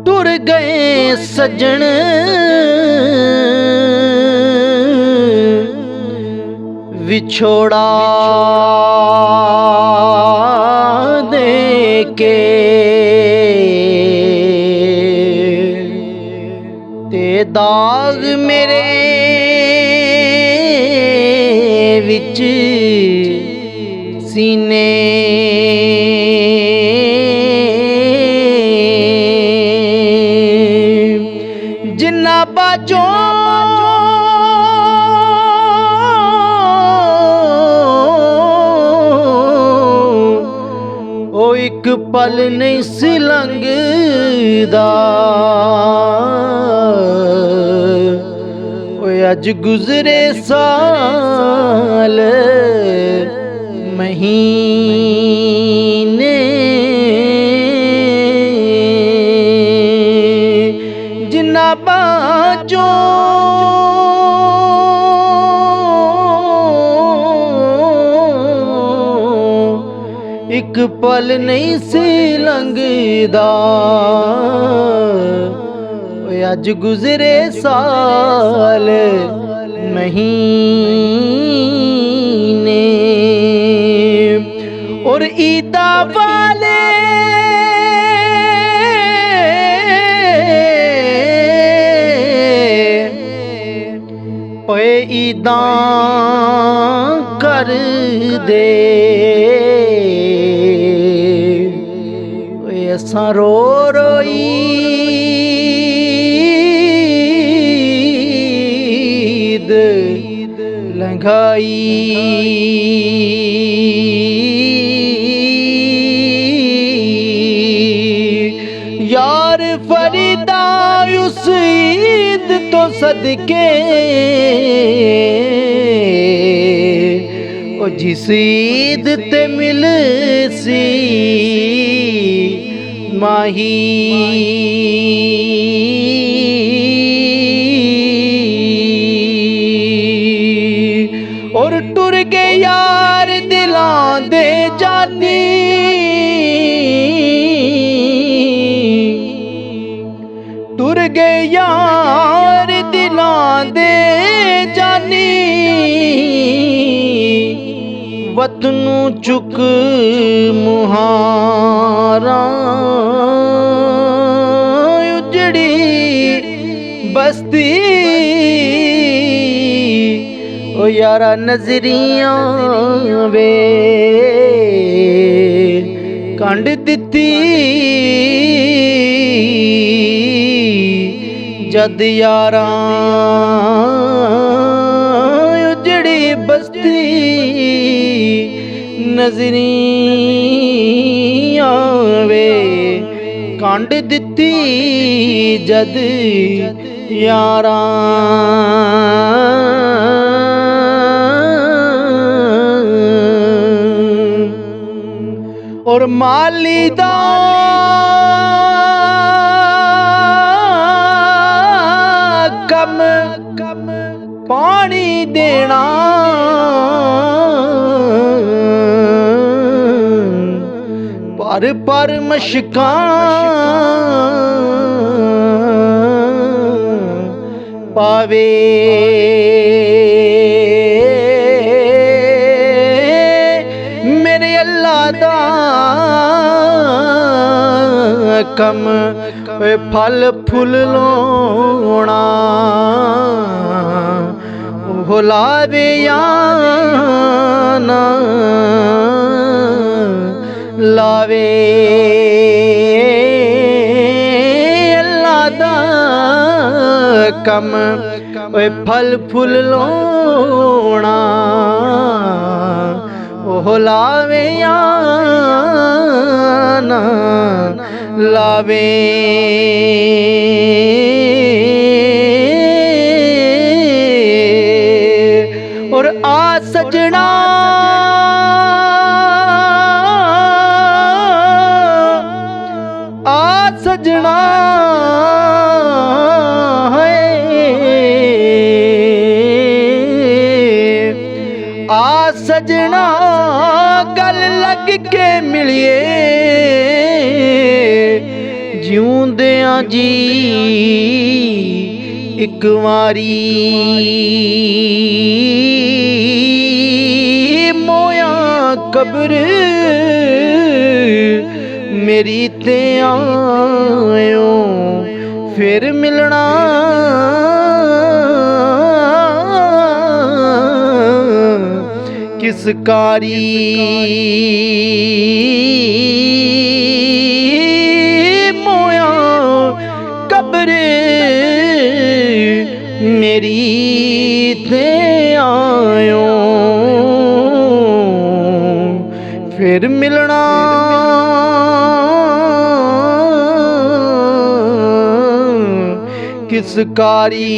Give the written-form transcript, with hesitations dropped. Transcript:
टुर गए सजन विछोड़ा दे के ते दाग मेरे विच सीने जिन्ना बाजों ओ एक पल नहीं सी लंघदा अज गुजरे साल महीने जिन्ना बाजों एक पल नहीं सी लंघदा अज गुजरे साल महीने और ईदा वाले ओए ईदा कर दे ओए असां रो रोई लंघाई यार फरीदा उस ईद तो सदके ओ जिस ईद ते मिल सी माही और टुर गए यार दिलां दे जानी टुर गए यार दिलां दे जानी वतनू चुक मुहारा उजड़ी बस्ती ओ यारा नजरियां वे कंड दिती जद यारा उजड़ी बस्ती नजरियां वे कंड दिती जद यारा और माली दा कम पानी देना पर मशकां पावे मेरे अल्लाह दा कम फल फुल लोना भुलावे या ना लावे अल्लाह दा कम फल फुल लोना ओह लावे या ना लावे और आ सजना आ सजना है सजना गल लग के मिलिए जिउंदियां जी एक वारी मोया कब्र मेरी ते आयो फिर मिलना किस कारी मोया कब्र मेरी ते आयो फिर मिलना किस कारी।